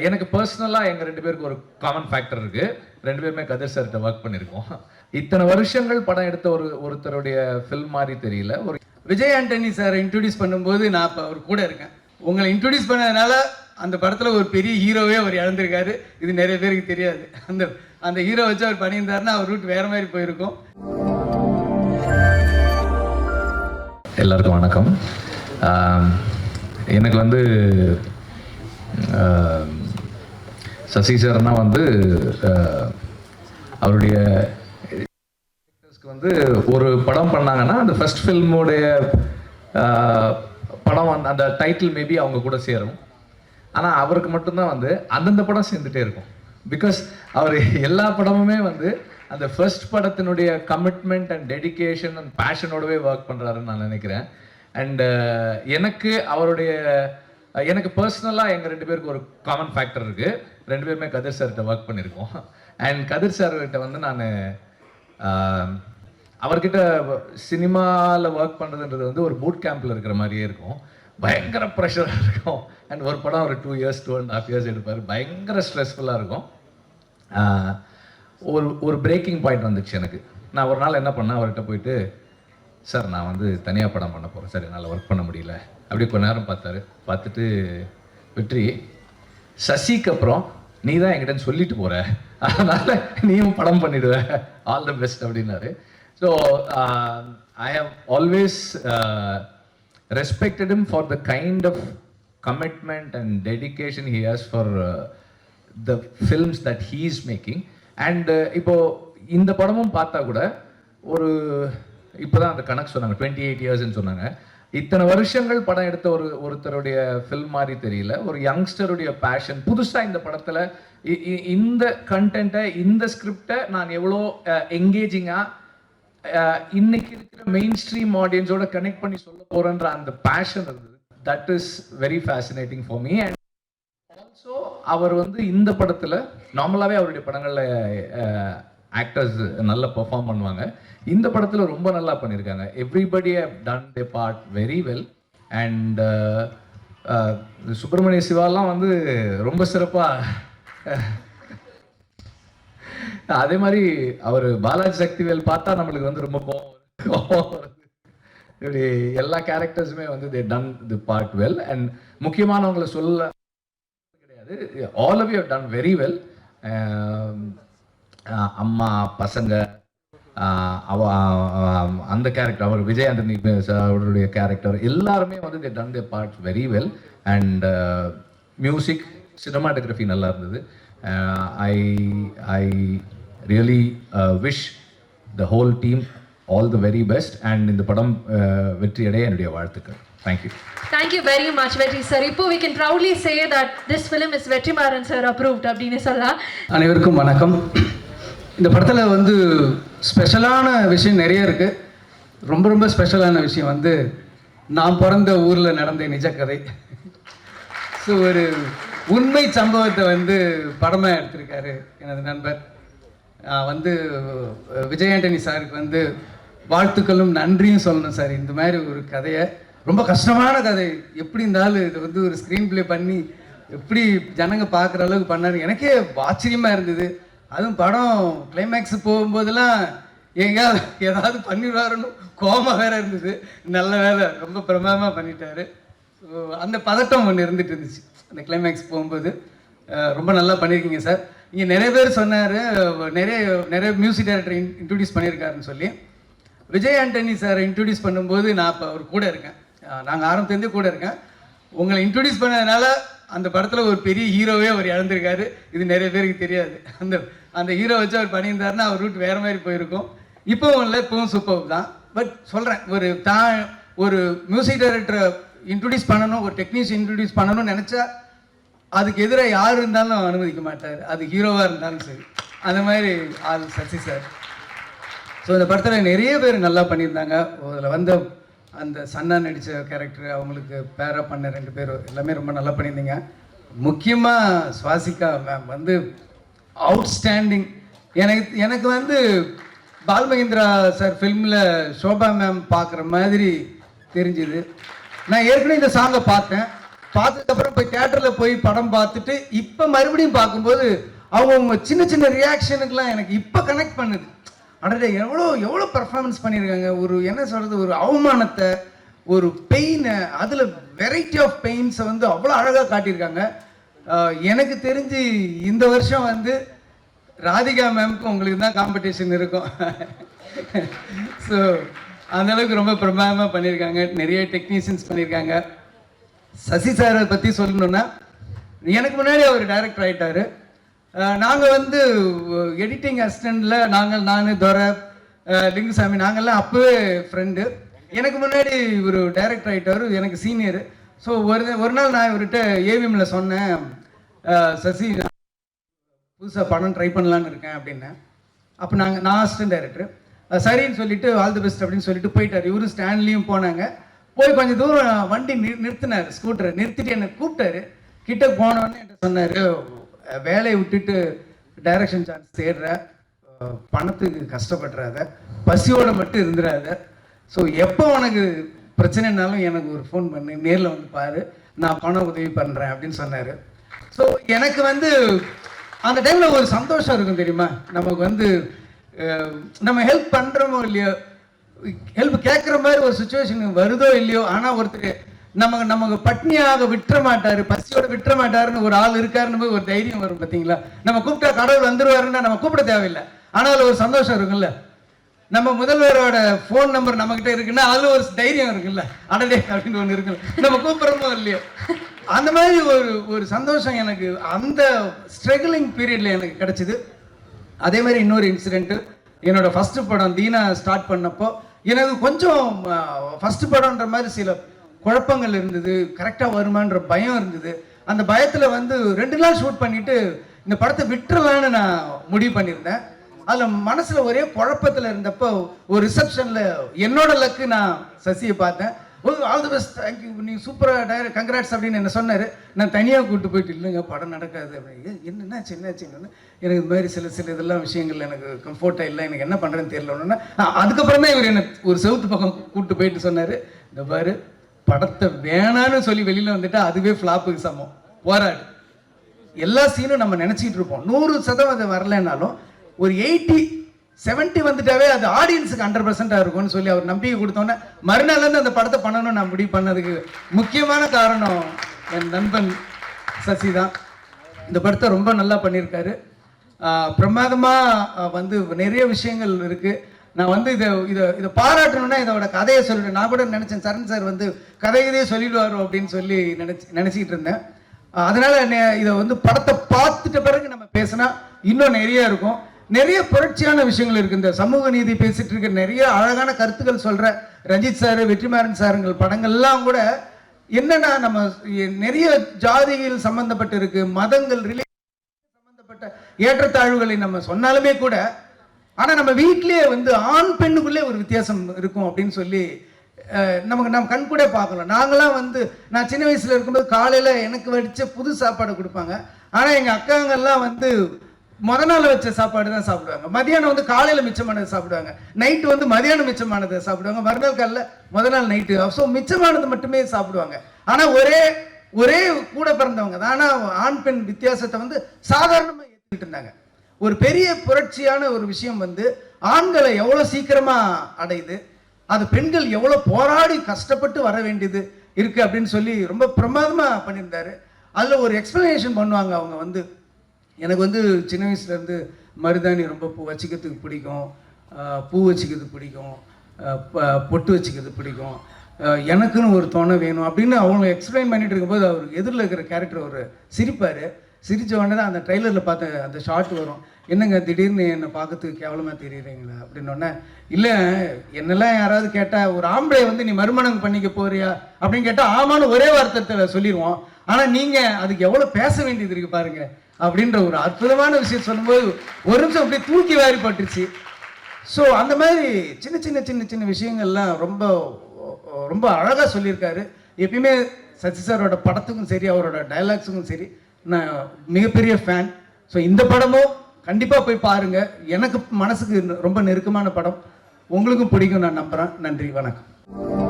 எனக்கு பர்சனலாக எங்கள் 2 பேருக்கு ஒரு காமன் ஃபேக்டர் இருக்குது. 2 பேருமே கதிர் சார்கிட்ட ஒர்க் பண்ணியிருக்கோம். இத்தனை வருஷங்கள் படம் எடுத்த ஒருத்தருடைய ஃபில்ம் மாதிரி தெரியல. ஒரு விஜய் ஆண்டனி சார் இன்ட்ரடியூஸ் பண்ணும்போது நான் இப்போ அவர் கூட இருக்கேன். உங்களை இன்ட்ரடியூஸ் பண்ணதுனால அந்த படத்தில் ஒரு பெரிய ஹீரோவே அவர் இழந்திருக்காரு. இது நிறைய பேருக்கு தெரியாது. அந்த ஹீரோ வச்சு அவர் பண்ணியிருந்தாருன்னா அவர் ரூட் வேறு மாதிரி போயிருக்கும். எல்லாருக்கும் வணக்கம். எனக்கு வந்து சசி சார்னா வந்து அவருடைய வந்து ஒரு படம் பண்ணாங்கன்னா அந்த ஃபர்ஸ்ட் ஃபில்மோடைய படம் வந்து அந்த டைட்டில் மேபி அவங்க கூட சேரும். ஆனால் அவருக்கு மட்டும்தான் வந்து அந்தந்த படம் சேர்ந்துட்டே இருக்கும். பிகாஸ் அவர் எல்லா படமுமே வந்து அந்த ஃபர்ஸ்ட் படத்தினுடைய கமிட்மெண்ட் அண்ட் டெடிகேஷன் அண்ட் பேஷனோடவே ஒர்க் பண்ணுறாருன்னு நான் நினைக்கிறேன். அண்ட் எனக்கு பர்சனலாக எங்கள் 2 பேருக்கு ஒரு காமன் ஃபேக்டர் இருக்குது. 2 பேருமே கதிர் சார்கிட்ட ஒர்க் பண்ணியிருக்கோம். அண்ட் கதிர் சார்கிட்ட வந்து நான் அவர்கிட்ட சினிமாவில் ஒர்க் பண்ணுறதுன்றது வந்து ஒரு பூட் கேம்பில் இருக்கிற மாதிரியே இருக்கும். பயங்கர ப்ரெஷராக இருக்கும். அண்ட் ஒரு படம் ஒரு 2 years 2.5 years எடுப்பார். பயங்கர ஸ்ட்ரெஸ்ஃபுல்லாக இருக்கும். ஒரு பிரேக்கிங் பாயிண்ட் வந்துச்சு எனக்கு. நான் ஒரு நாள் என்ன பண்ணேன், அவர்கிட்ட போயிட்டு, சார் நான் வந்து தனியாக படம் பண்ண போகிறேன் சார், என்னால் ஒர்க் பண்ண முடியல. அப்படி கொஞ்ச நேரம் பார்த்துட்டு வெற்றி, சசிக்கு அப்புறம் நீ தான் என்கிட்ட சொல்லிட்டு போகிற, அதனால் நீயும் படம் பண்ணிடுவ, ஆல் த பெஸ்ட் அப்படின்னாரு. So I have always respected him for the kind of commitment and dedication he has for the films that he is making. And இப்போ இந்த படமும் பார்த்தா கூட ஒரு இப்போதான் அந்த கணக்கு சொன்னாங்க, 28 yearsன்னு சொன்னாங்க. இத்தனை வருஷங்கள் படம் எடுத்த ஒருத்தருடைய ஃபில்ம் மாதிரி தெரியல. ஒரு யங்ஸ்டருடைய பேஷன். புதுசாக இந்த படத்தில் இந்த கண்டென்ட்டை, இந்த ஸ்கிரிப்டை நான் எவ்வளோ என்கேஜிங்காக இன்னைக்கு இருக்கிற மெயின் ஸ்ட்ரீம் ஆடியன்ஸோட கனெக்ட் பண்ணி சொல்ல போறேன்ற அந்த பேஷன் இருந்தது. That is very fascinating for me. And also அவர் வந்து இந்த படத்தில் நார்மலாகவே அவருடைய படங்களில் ஆக்டர்ஸ் நல்லா பெர்ஃபார்ம் பண்ணுவாங்க. இந்த படத்தில் ரொம்ப நல்லா பண்ணியிருக்காங்க. Everybody have done the part very well. And Subramaniya சிவாலாம் வந்து ரொம்ப சிறப்பாக, அதே மாதிரி அவர் பாலாஜி சக்திவேல் பார்த்தா நம்மளுக்கு வந்து ரொம்ப கோவம் வருது. இப்படி எல்லா கேரக்டர்ஸுமே வந்து they done the part well. And முக்கியமானவங்களை சொல்ல கிடையாது, all of you have done very well. அம்மா பசங்க அந்த கேரக்டர், அவர் விஜய் ஆண்டனி அவருடைய கேரக்டர் எல்லாருமே வந்து they done the part very well. And music, cinematography நல்லா இருந்தது. I really wish the whole team all the very best. And இந்த படம் வெற்றி அடைய என்னுடைய வாழ்த்துக்கள். Thank you. Thank you very much, Vetri sir. இப்போ we can proudly say that this film is Vetrimaran sir approved அப்படின்னு சொல்லலாம். அனைவருக்கும் வணக்கம். இந்த படத்தில் வந்து ஸ்பெஷலான விஷயம் நிறைய இருக்குது. ரொம்ப ஸ்பெஷலான விஷயம் வந்து நான் பிறந்த ஊரில் நடந்த நிஜ கதை. ஸோ ஒரு உண்மை சம்பவத்தை வந்து படமாக எடுத்திருக்காரு எனது நண்பர். வந்து விஜய் ஆண்டனி சாருக்கு வந்து வாழ்த்துக்களும் நன்றியும் சொல்லணும் சார். இந்த மாதிரி ஒரு கதையை, ரொம்ப கஷ்டமான கதை, எப்படி இருந்தாலும் இதை வந்து ஒரு ஸ்க்ரீன் ப்ளே பண்ணி எப்படி ஜனங்க பார்க்குற அளவுக்கு பண்ணாரு. எனக்கே ஆச்சரியமாக இருந்தது. அதுவும் படம் கிளைமேக்ஸ் போகும்போதெல்லாம் எங்கேயாவது ஏதாவது பண்ணிடுவாருன்னு கோபமாக வேற இருந்தது. நல்ல வேலை, ரொம்ப பிரமாதமாக பண்ணிட்டாரு. ஸோ அந்த பதட்டம் ஒன்று இருந்துட்டு இருந்துச்சு அந்த கிளைமேக்ஸ் போகும்போது. ரொம்ப நல்லா பண்ணியிருக்கீங்க சார். இங்கே நிறைய பேர் சொன்னார், நிறைய மியூசிக் டைரக்டர் இன்ட்ரடியூஸ் பண்ணியிருக்காருன்னு சொல்லி. விஜய் ஆண்டனி சார் இன்ட்ரடியூஸ் பண்ணும்போது நான் இப்போ அவர் கூட இருக்கேன். நாங்கள் ஆரம்பத்துலேருந்தே கூட இருக்கேன். உங்களை இன்ட்ரடியூஸ் பண்ணதுனால அந்த படத்தில் ஒரு பெரிய ஹீரோவே அவர் இழந்திருக்காரு. இது நிறைய பேருக்கு தெரியாது. அந்த ஹீரோ வச்சு அவர் பண்ணியிருந்தாருன்னா அவர் ரூட் வேறு மாதிரி போயிருக்கும். இப்போவும் இல்லை, இப்போவும் சூப்பர் தான். பட் சொல்கிறேன், ஒரு மியூசிக் டைரக்டரை இன்ட்ரடியூஸ் பண்ணணும், ஒரு டெக்னீஷியன் இன்ட்ரடியூஸ் பண்ணணும்னு நினச்சா அதுக்கு எதிராக யார் இருந்தாலும் அனுமதிக்க மாட்டார், அது ஹீரோவாக இருந்தாலும் சரி. அந்த மாதிரி ஆள் சசி சார். ஸோ இந்த படத்தில் நிறைய பேர் நல்லா பண்ணியிருந்தாங்க. அதில் வந்து அந்த சன்னா நடித்த கேரக்டர், அவங்களுக்கு பேரா பண்ண 2 பேர் எல்லாமே ரொம்ப நல்லா பண்ணியிருந்தீங்க. முக்கியமாக சுவாசிகா மேம் வந்து அவுட்ஸ்டாண்டிங். எனக்கு வந்து பால்மகேந்திரா சார் ஃபில்மில் ஷோபா மேம் பார்க்குற மாதிரி தெரிஞ்சுது. நான் ஏற்கனவே இந்த சாங்கை பார்த்தேன். பார்த்ததுக்கப்புறம் போய் தியேட்டரில் போய் படம் பார்த்துட்டு இப்போ மறுபடியும் பார்க்கும்போது அவங்க சின்ன சின்ன ரியாக்ஷனுக்கெலாம் எனக்கு இப்போ கனெக்ட் பண்ணுது. அடடே எவ்வளோ பர்ஃபார்மன்ஸ் பண்ணியிருக்காங்க. ஒரு என்ன சொல்கிறது, ஒரு அவமானத்தை, ஒரு பெயினை, அதில் வெரைட்டி ஆஃப் பெயின்ஸை வந்து அவ்வளோ அழகாக காட்டியிருக்காங்க. எனக்கு தெரிஞ்சு இந்த வருஷம் வந்து ராதிகா மேம்க்கு உங்களுக்கு தான் காம்படிஷன் இருக்கும். ஸோ அந்தளவுக்கு ரொம்ப பிரமாதமாக பண்ணியிருக்காங்க. நிறைய டெக்னீஷியன்ஸ் பண்ணியிருக்காங்க. சசி சாரை பற்றி சொல்லணுன்னா, எனக்கு முன்னாடி அவர் டைரக்டர் ஆகிட்டார். நாங்கள் வந்து எடிட்டிங் அசிஸ்டண்டில் நான் துரை, லிங்குசாமி நாங்கள்லாம் அப்போவே ஃப்ரெண்டு. எனக்கு முன்னாடி ஒரு டைரக்டர் ஆகிட்டார், எனக்கு சீனியரு. ஸோ ஒரு நாள் நான் இவர்கிட்ட ஏவிஎம்மில் சொன்னேன், சசி புதுசாக படம் ட்ரை பண்ணலான்னு இருக்கேன் அப்படின்னேன். அப்போ நான் அசிஸ்டன்ட் டைரக்டர். சரின்னு சொல்லிவிட்டு ஆல் தி பெஸ்ட் அப்படின்னு சொல்லிட்டு போயிட்டார். இவரும் ஸ்டாண்ட்லேயும் போனாங்க. போய் கொஞ்சம் தூரம் வண்டி நிறுத்தினார், ஸ்கூட்டரை நிறுத்திட்டு என்னை கூப்பிட்டாரு. கிட்ட போனோடனே என்கிட்ட சொன்னார், வேலையை விட்டுட்டு டைரக்ஷன் சான்ஸ் தேடுற, பணத்துக்கு கஷ்டப்படுறாத, பசியோடு மட்டும் இருந்துடாத. ஸோ எப்போ உனக்கு பிரச்சனைனாலும் எனக்கு ஒரு ஃபோன் பண்ணு, நேரில் வந்து பாரு, நான் பண உதவி பண்ணுறேன் அப்படின்னு சொன்னார். ஸோ எனக்கு வந்து அந்த டைமில் ஒரு சந்தோஷம் இருக்கும் தெரியுமா. நமக்கு வந்து நம்ம ஹெல்ப் பண்ணுறோமோ இல்லையோ, ஹெல்ப் கேட்குற மாதிரி ஒரு சுச்சுவேஷன் வருதோ இல்லையோ, ஆனால் ஒருத்தர் நமக்கு பட்னியாக விட்டுற மாட்டார், பசியோட விட்டுற மாட்டாருன்னு ஒரு ஆள் இருக்காருன்னு போய் ஒரு தைரியம் வரும் பார்த்தீங்களா. நம்ம கூப்பிட்டா கடவுள் வந்துருவாருன்னா நம்ம கூப்பிட தேவையில்லை, ஆனால் ஒரு சந்தோஷம் இருக்குல்ல. நம்ம முதல்வரோட ஃபோன் நம்பர் நம்மகிட்ட இருக்குன்னா அதில் ஒரு தைரியம் இருக்குல்ல, அடடே அப்படின்னு ஒன்று இருக்குல்ல, நம்ம கூப்பிட்றோமோ இல்லையோ. அந்த மாதிரி ஒரு சந்தோஷம் எனக்கு அந்த ஸ்ட்ரகிளிங் பீரியடில் எனக்கு கிடச்சிது. அதே மாதிரி இன்னொரு இன்சிடென்ட்டு, என்னோடய ஃபஸ்ட்டு படம் தீனா ஸ்டார்ட் பண்ணப்போ எனக்கு கொஞ்சம் ஃபஸ்ட்டு படம்ன்ற மாதிரி சில குழப்பங்கள் இருந்தது, கரெக்டாக வருமான்ற பயம் இருந்தது. அந்த பயத்தில் வந்து 2 நாள் ஷூட் பண்ணிவிட்டு இந்த படத்தை விட்டுறலான்னு நான் முடிவு பண்ணியிருந்தேன். அதில் மனசில் ஒரே குழப்பத்தில் இருந்தப்போ ஒரு ரிசப்ஷனில் என்னோட லக்கு நான் சசியை பார்த்தேன். ஆல் தி பெஸ்ட், தேங்க்யூ, நீ சூப்பராக டைரக்ட், கங்க்ராட்ஸ் அப்படின்னு என்ன சொன்னார். நான் தனியாக கூப்பிட்டு போயிட்டு, இல்லைங்க படம் நடக்காது அப்படின்னு. என்னென்ன சின்னன்னு எனக்கு இது மாதிரி சில இதெல்லாம் விஷயங்கள் எனக்கு கம்ஃபர்ட்டாக இல்லை, எனக்கு என்ன பண்ணுறேன்னு தெரியலன்னா அதுக்கப்புறம் தான் இவர் என்னை ஒரு செவுத்து பக்கம் கூப்பிட்டு போயிட்டு சொன்னார், இந்த பாரு படத்தை வேணான்னு சொல்லி வெளியில் வந்துட்டா அதுவே ஃப்ளாப்புக்கு சமம், போராடு. எல்லா சீனும் நம்ம நினச்சிட்டு இருப்போம் 100% வரலைன்னாலும் ஒரு 80-70 வந்துட்டாவே அது ஆடியன்ஸுக்கு 100% இருக்கும்னு சொல்லி அவர் நம்பிக்கை கொடுத்தோன்னே மறுநாள்லேருந்து அந்த படத்தை பண்ணணும்னு நான் முடிவு பண்ணதுக்கு முக்கியமான காரணம் என் நண்பன் சசி தான். இந்த படத்தை ரொம்ப நல்லா பண்ணியிருக்காரு. பிரமாதமாக வந்து நிறைய விஷயங்கள் இருக்குது. நான் வந்து இதை பாராட்டணும்னா இதோட கதையை சொல்லிட்டு, நான் கூட நினச்சேன் சரண் சார் வந்து கதையதே சொல்லிடுவாரோ அப்படின்னு சொல்லி நினச்சிக்கிட்டு இருந்தேன். அதனால் இதை வந்து படத்தை பார்த்துட்ட பிறகு நம்ம பேசினா இன்னும் நிறைய இருக்கும். நிறைய புரட்சியான விஷயங்கள் இருக்குது. இந்த சமூக நீதி பேசிட்டு இருக்க நிறைய அழகான கருத்துக்கள் சொல்கிற ரஞ்சித் சார், வெற்றிமாறன் சாருங்கள் படங்கள்லாம் கூட என்னென்னா நம்ம நிறைய ஜாதிகள் சம்மந்தப்பட்டு இருக்கு, மதங்கள் சம்மந்தப்பட்ட ஏற்றத்தாழ்வுகளை நம்ம சொன்னாலுமே கூட, ஆனால் நம்ம வீட்டிலே வந்து ஆண் பெண்ணுக்குள்ளே ஒரு வித்தியாசம் இருக்கும் அப்படின்னு சொல்லி நம்ம கண் கூட பார்க்கலாம். நாங்களாம் வந்து நான் சின்ன வயசில் இருக்கும்போது காலையில் எனக்கு வடித்த புது சாப்பாடு கொடுப்பாங்க, ஆனால் எங்கள் அக்காங்கெல்லாம் வந்து நாள் வச்ச சாப்பாடு தான் சாப்பிடுவாங்க. மதியானம் வந்து காலையில் மிச்சமானதை சாப்பிடுவாங்க, நைட்டு வந்து மதியானம் மிச்சமானதை சாப்பிடுவாங்க, மறுநாள் காலையில் நாள் நைட்டு. ஸோ மிச்சமானது மட்டுமே சாப்பிடுவாங்க. ஆனால் ஒரே கூட பிறந்தவங்க தான். ஆனால் ஆண் பெண் வித்தியாசத்தை வந்து சாதாரணமாக ஏற்றுக்கிட்டு இருந்தாங்க. ஒரு பெரிய புரட்சியான ஒரு விஷயம் வந்து ஆண்களை எவ்வளோ சீக்கிரமாக அடையுது, அது பெண்கள் எவ்வளோ போராடி கஷ்டப்பட்டு வர வேண்டியது இருக்குது அப்படின்னு சொல்லி ரொம்ப பிரமாதமாக பண்ணியிருந்தாரு. அதில் ஒரு எக்ஸ்பிளனேஷன் பண்ணுவாங்க அவங்க வந்து, எனக்கு வந்து சின்ன வயசுலேருந்து மருதாணி ரொம்ப வச்சுக்கிறதுக்கு பிடிக்கும், பூ வச்சுக்கிறதுக்கு பிடிக்கும், பொட்டு வச்சுக்கிறதுக்கு பிடிக்கும், எனக்குன்னு ஒரு துணை வேணும் அப்படின்னு அவங்க எக்ஸ்பிளைன் பண்ணிட்டு இருக்கும்போது அவர் எதிரில் இருக்கிற கேரக்டர் ஒரு சிரிப்பார். சிரித்த உடனே தான் அந்த ட்ரெய்லரில் பார்த்த அந்த ஷார்ட் வரும், என்னங்க திடீர்னு என்னை பார்க்கறதுக்கு கேவலமாக தெரியுறீங்களா அப்படின்னோடனே, இல்லை என்னெல்லாம் யாராவது கேட்டால் ஒரு ஆம்பளை வந்து நீ மறுமணம் பண்ணிக்க போறியா அப்படின்னு கேட்டால் ஆமான்னு ஒரே வார்த்தை சொல்லிடுவோம், ஆனால் நீங்கள் அதுக்கு எவ்வளோ பேச வேண்டியது இருக்குது பாருங்க அப்படின்ற ஒரு அற்புதமான விஷயம் சொல்லும்போது ஒரு நிமிஷம் அப்படியே தூக்கி வாரி பட்டுருச்சு. ஸோ அந்த மாதிரி சின்ன விஷயங்கள்லாம் ரொம்ப ரொம்ப அழகாக சொல்லியிருக்காரு. எப்பயுமே சசி சாரோட படத்துக்கும் சரி அவரோட டைலாக்ஸுக்கும் சரி நான் மிகப்பெரிய ஃபேன். ஸோ இந்த படமும் கண்டிப்பாக போய் பாருங்கள். எனக்கு மனசுக்கு ரொம்ப நெருக்கமான படம், உங்களுக்கும் பிடிக்கும் நான் நம்புகிறேன். நன்றி, வணக்கம்.